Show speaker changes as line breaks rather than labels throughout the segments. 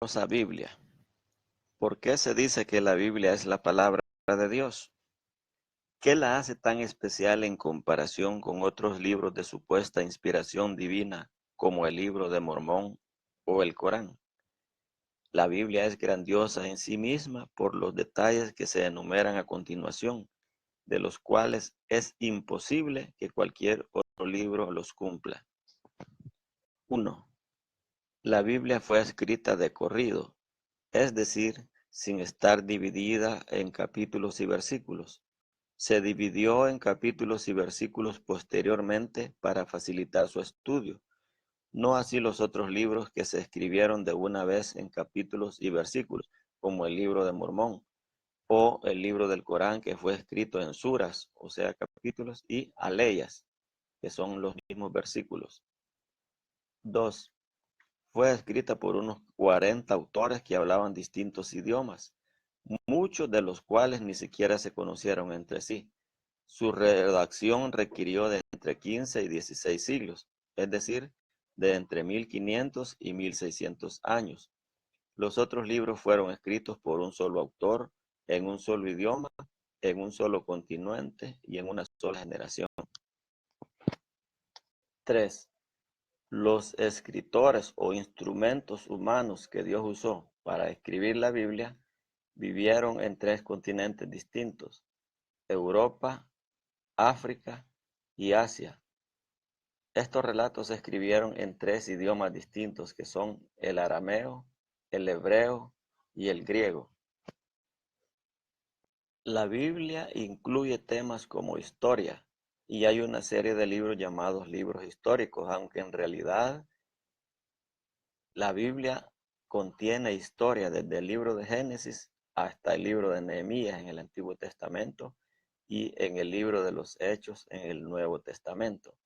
poderosa Biblia. ¿Por qué se dice que la Biblia es la palabra de Dios? ¿Qué la hace tan especial en comparación con otros libros de supuesta inspiración divina, como el Libro de Mormón o el Corán? La Biblia es grandiosa en sí misma por los detalles que se enumeran a continuación, de los cuales es imposible que cualquier otro libro los cumpla. 1. La Biblia fue escrita de corrido, es decir, sin estar dividida en capítulos y versículos. Se dividió en capítulos y versículos posteriormente para facilitar su estudio, no así los otros libros que se escribieron de una vez en capítulos y versículos, como el Libro de Mormón o el Libro del Corán, que fue escrito en suras, o sea, capítulos, y aleyas, que son los mismos versículos. 2. Fue escrita por unos 40 autores que hablaban distintos idiomas, muchos de los cuales ni siquiera se conocieron entre sí. Su redacción requirió de entre 15 y 16 siglos, es decir, de entre 1500 y 1600 años. Los otros libros fueron escritos por un solo autor, en un solo idioma, en un solo continente y en una sola generación. 3. Los escritores o instrumentos humanos que Dios usó para escribir la Biblia vivieron en 3 continentes distintos: Europa, África y Asia. Estos relatos se escribieron en 3 idiomas distintos, que son el arameo, el hebreo y el griego. La Biblia incluye temas como historia, y hay una serie de libros llamados libros históricos, aunque en realidad la Biblia contiene historia desde el libro de Génesis hasta el libro de Nehemías en el Antiguo Testamento y en el libro de los Hechos en el Nuevo Testamento.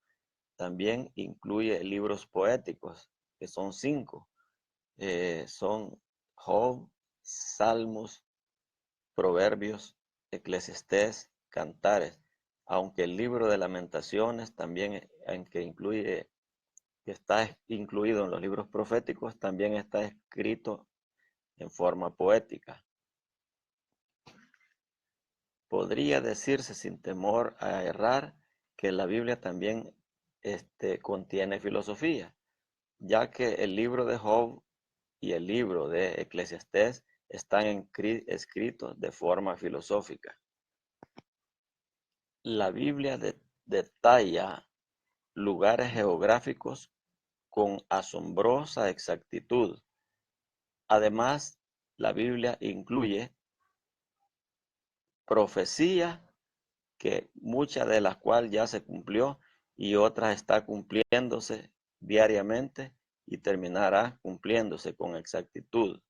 También incluye libros poéticos, que son 5. Son Job, Salmos, Proverbios, Eclesiastés, Cantares. Aunque el libro de Lamentaciones también, que está incluido en los libros proféticos, también está escrito en forma poética. Podría decirse sin temor a errar que la Biblia también contiene filosofía, ya que el libro de Job y el libro de Eclesiastés están escritos de forma filosófica. La Biblia detalla lugares geográficos con asombrosa exactitud. Además, la Biblia incluye profecía, que mucha de la cual ya se cumplió y otras está cumpliéndose diariamente y terminará cumpliéndose con exactitud.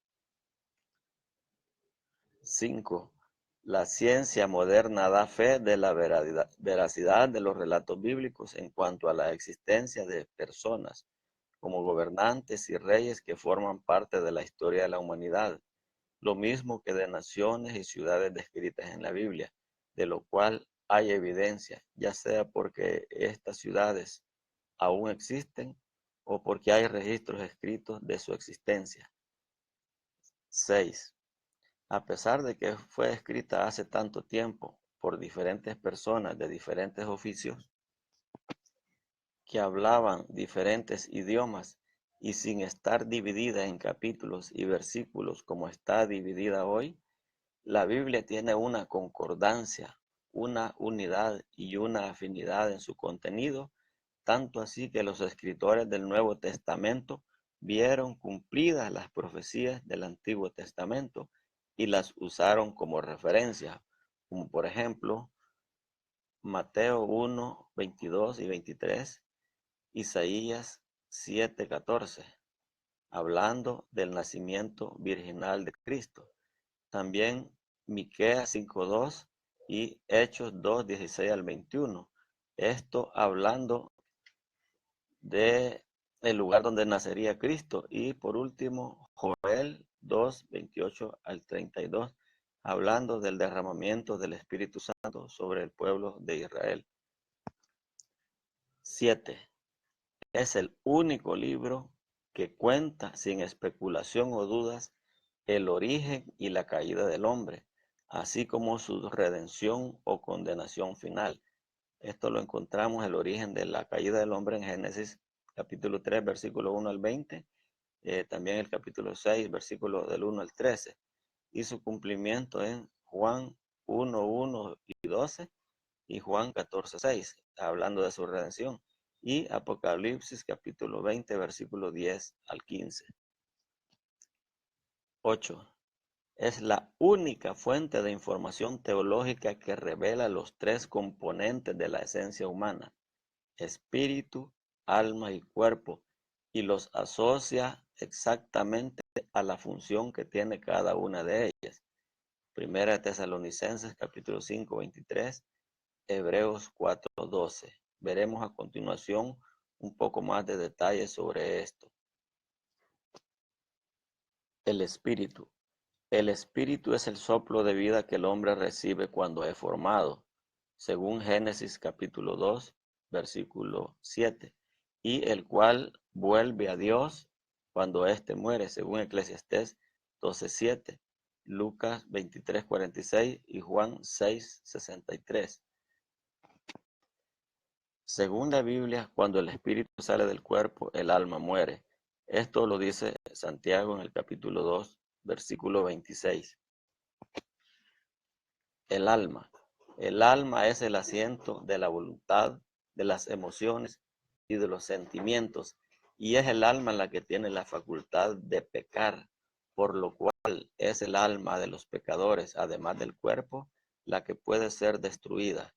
5. La ciencia moderna da fe de la veracidad de los relatos bíblicos en cuanto a la existencia de personas como gobernantes y reyes que forman parte de la historia de la humanidad, lo mismo que de naciones y ciudades descritas en la Biblia, de lo cual hay evidencia, ya sea porque estas ciudades aún existen o porque hay registros escritos de su existencia. 6. A pesar de que fue escrita hace tanto tiempo por diferentes personas de diferentes oficios que hablaban diferentes idiomas y sin estar dividida en capítulos y versículos como está dividida hoy, la Biblia tiene una concordancia, una unidad y una afinidad en su contenido, tanto así que los escritores del Nuevo Testamento vieron cumplidas las profecías del Antiguo Testamento y las usaron como referencia, como por ejemplo Mateo 1, 22 y 23, Isaías 7, 14, hablando del nacimiento virginal de Cristo. También Miqueas 5:2 y Hechos 2:16 al 21. Esto hablando de el lugar donde nacería Cristo. Y por último, Joel 2:28 al 32, hablando del derramamiento del Espíritu Santo sobre el pueblo de Israel. 7. Es el único libro que cuenta sin especulación o dudas el origen y la caída del hombre, así como su redención o condenación final. Esto lo encontramos, el origen de la caída del hombre, en Génesis capítulo 3, versículo 1 al 20, también el capítulo 6, versículo del 1 al 13, y su cumplimiento en Juan 1, 1 y 12 y Juan 14, 6, hablando de su redención, y Apocalipsis capítulo 20, versículo 10 al 15. 8. Es la única fuente de información teológica que revela los tres componentes de la esencia humana: espíritu, alma y cuerpo, y los asocia exactamente a la función que tiene cada una de ellas. Primera de Tesalonicenses capítulo 5, 23, Hebreos 4, 12. Veremos a continuación un poco más de detalles sobre esto. El espíritu. El espíritu es el soplo de vida que el hombre recibe cuando es formado, según Génesis capítulo 2, versículo 7, y el cual vuelve a Dios cuando éste muere, según Eclesiastés 12, 7, Lucas 23, 46 y Juan 6, 63. Según la Biblia, cuando el espíritu sale del cuerpo, el alma muere. Esto lo dice Santiago en el capítulo 2, versículo 26. El alma. El alma es el asiento de la voluntad, de las emociones y de los sentimientos, y es el alma la que tiene la facultad de pecar, por lo cual es el alma de los pecadores, además del cuerpo, la que puede ser destruida,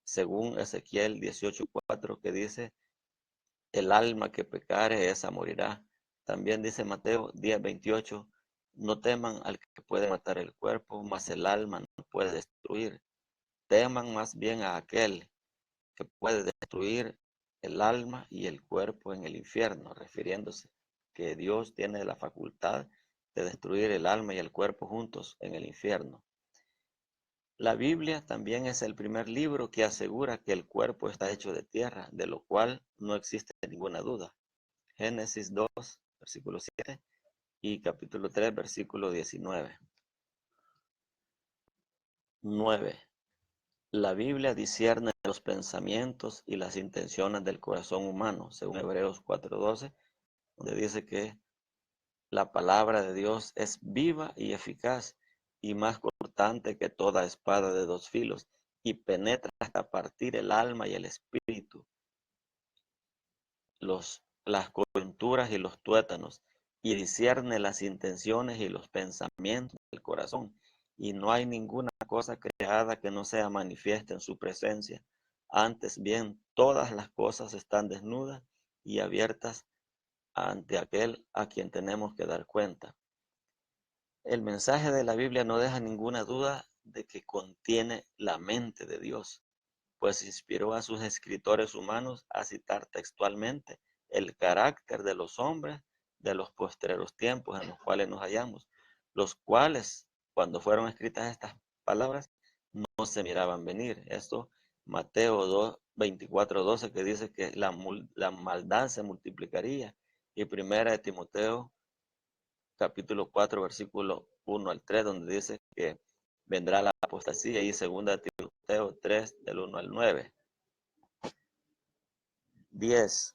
según Ezequiel 18:4, que dice: el alma que pecare, esa morirá. También dice Mateo 10:28, no teman al que puede matar el cuerpo, mas el alma no puede destruir. Teman más bien a aquel que puede destruir el alma y el cuerpo en el infierno, refiriéndose que Dios tiene la facultad de destruir el alma y el cuerpo juntos en el infierno. La Biblia también es el primer libro que asegura que el cuerpo está hecho de tierra, de lo cual no existe ninguna duda. Génesis 2, versículo 7 y capítulo 3, versículo 19. 9. La Biblia discierne los pensamientos y las intenciones del corazón humano, según Hebreos 4:12, donde dice que la palabra de Dios es viva y eficaz y más cortante que toda espada de dos filos, y penetra hasta partir el alma y el espíritu, las coyunturas y los tuétanos, y discierne las intenciones y los pensamientos del corazón. Y no hay ninguna cosa creada que no sea manifiesta en su presencia. Antes bien, todas las cosas están desnudas y abiertas ante aquel a quien tenemos que dar cuenta. El mensaje de la Biblia no deja ninguna duda de que contiene la mente de Dios, pues inspiró a sus escritores humanos a citar textualmente el carácter de los hombres de los postreros tiempos en los cuales nos hallamos, los cuales, cuando fueron escritas estas palabras, no se miraban venir. Esto, Mateo 2, 24, 12, que dice que la maldad se multiplicaría, y primera de Timoteo capítulo 4, versículo 1 al 3, donde dice que vendrá la apostasía, y segunda de Timoteo 3, del 1 al 9. 10.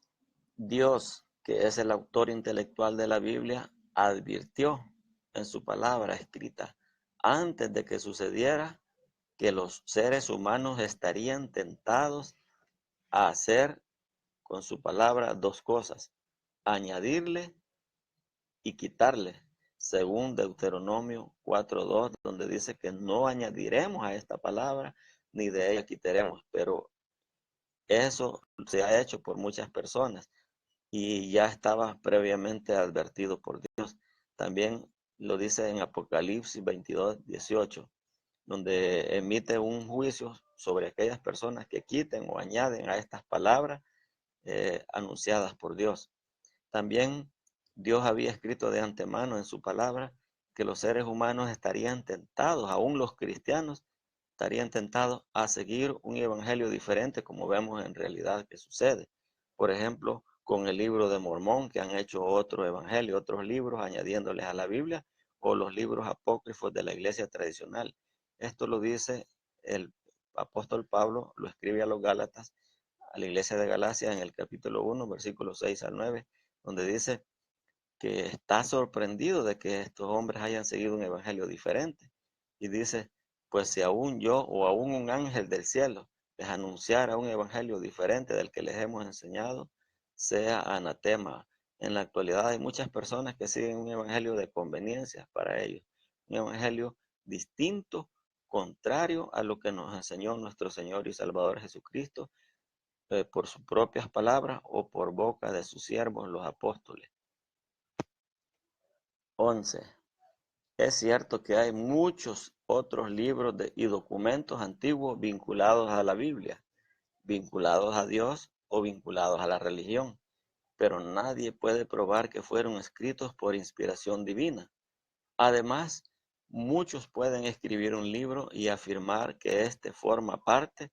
Dios, que es el autor intelectual de la Biblia, advirtió en su palabra escrita, antes de que sucediera, que los seres humanos estarían tentados a hacer con su palabra dos cosas: añadirle y quitarle, según Deuteronomio 4:2, donde dice que no añadiremos a esta palabra, ni de ella quitaremos. Pero eso se ha hecho por muchas personas y ya estaba previamente advertido por Dios. También lo dice en Apocalipsis 22:18, donde emite un juicio sobre aquellas personas que quiten o añaden a estas palabras anunciadas por Dios. También Dios había escrito de antemano en su palabra que los seres humanos estarían tentados, aún los cristianos estarían tentados a seguir un evangelio diferente, como vemos en realidad que sucede. Por ejemplo, con el libro de Mormón, que han hecho otro evangelio, otros libros añadiéndoles a la Biblia, o los libros apócrifos de la iglesia tradicional. Esto lo dice el apóstol Pablo, lo escribe a los Gálatas, a la iglesia de Galacia en el capítulo 1, versículos 6 al 9, donde dice que está sorprendido de que estos hombres hayan seguido un evangelio diferente. Y dice, pues si aún yo o aún un ángel del cielo les anunciara un evangelio diferente del que les hemos enseñado, sea anatema. En la actualidad hay muchas personas que siguen un evangelio de conveniencia para ellos, un evangelio distinto, contrario a lo que nos enseñó nuestro Señor y Salvador Jesucristo, por sus propias palabras o por boca de sus siervos, los apóstoles. 11. Es cierto que hay muchos otros libros y documentos antiguos vinculados a la Biblia, vinculados a Dios o vinculados a la religión, pero nadie puede probar que fueron escritos por inspiración divina. Además, muchos pueden escribir un libro y afirmar que éste forma parte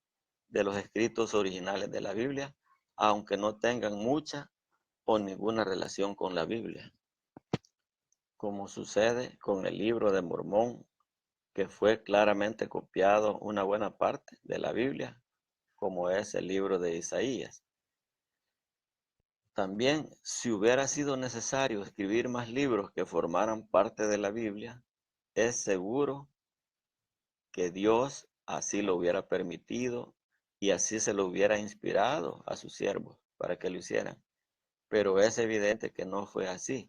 de los escritos originales de la Biblia, aunque no tengan mucha o ninguna relación con la Biblia, como sucede con el libro de Mormón, que fue claramente copiado una buena parte de la Biblia, como es el libro de Isaías. También, si hubiera sido necesario escribir más libros que formaran parte de la Biblia, es seguro que Dios así lo hubiera permitido y así se lo hubiera inspirado a sus siervos para que lo hicieran. Pero es evidente que no fue así.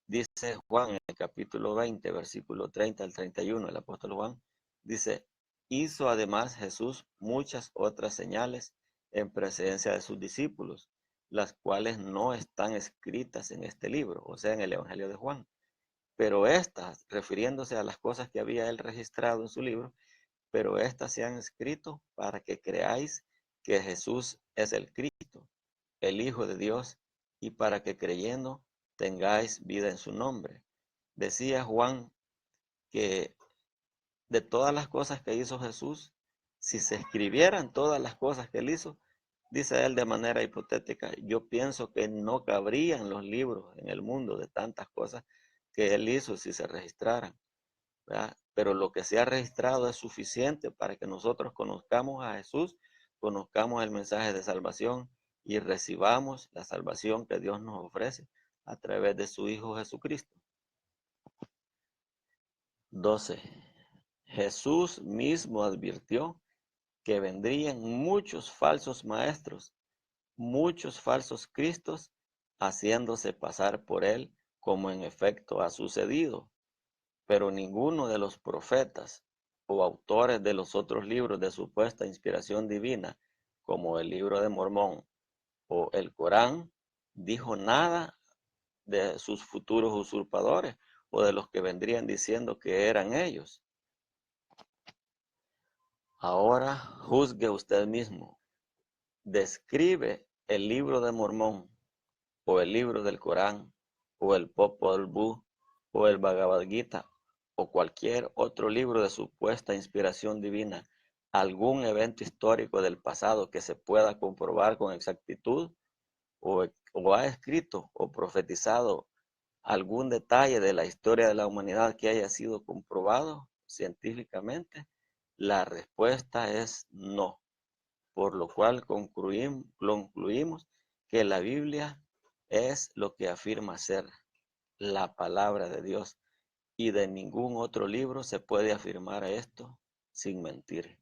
Dice Juan en el capítulo 20, versículo 30 al 31, el apóstol Juan dice, hizo además Jesús muchas otras señales en presencia de sus discípulos, las cuales no están escritas en este libro, o sea, en el Evangelio de Juan. Pero estas, refiriéndose a las cosas que había él registrado en su libro, pero estas se han escrito para que creáis que Jesús es el Cristo, el Hijo de Dios, y para que creyendo tengáis vida en su nombre. Decía Juan que de todas las cosas que hizo Jesús, si se escribieran todas las cosas que él hizo, dice él de manera hipotética, yo pienso que no cabrían los libros en el mundo de tantas cosas que él hizo si se registraran, ¿verdad? Pero lo que se ha registrado es suficiente para que nosotros conozcamos a Jesús, conozcamos el mensaje de salvación y recibamos la salvación que Dios nos ofrece a través de su Hijo Jesucristo. 12. Jesús mismo advirtió que vendrían muchos falsos maestros, muchos falsos cristos, haciéndose pasar por él, como en efecto ha sucedido. Pero ninguno de los profetas o autores de los otros libros de supuesta inspiración divina, como el libro de Mormón o el Corán, dijo nada de sus futuros usurpadores o de los que vendrían diciendo que eran ellos. Ahora juzgue usted mismo. Describe el libro de Mormón o el libro del Corán o el Popol Vuh o el Bhagavad Gita o cualquier otro libro de supuesta inspiración divina, algún evento histórico del pasado que se pueda comprobar con exactitud o ha escrito o profetizado algún detalle de la historia de la humanidad que haya sido comprobado científicamente. La respuesta es no, por lo cual concluimos que la Biblia es lo que afirma ser la palabra de Dios y de ningún otro libro se puede afirmar esto sin mentir.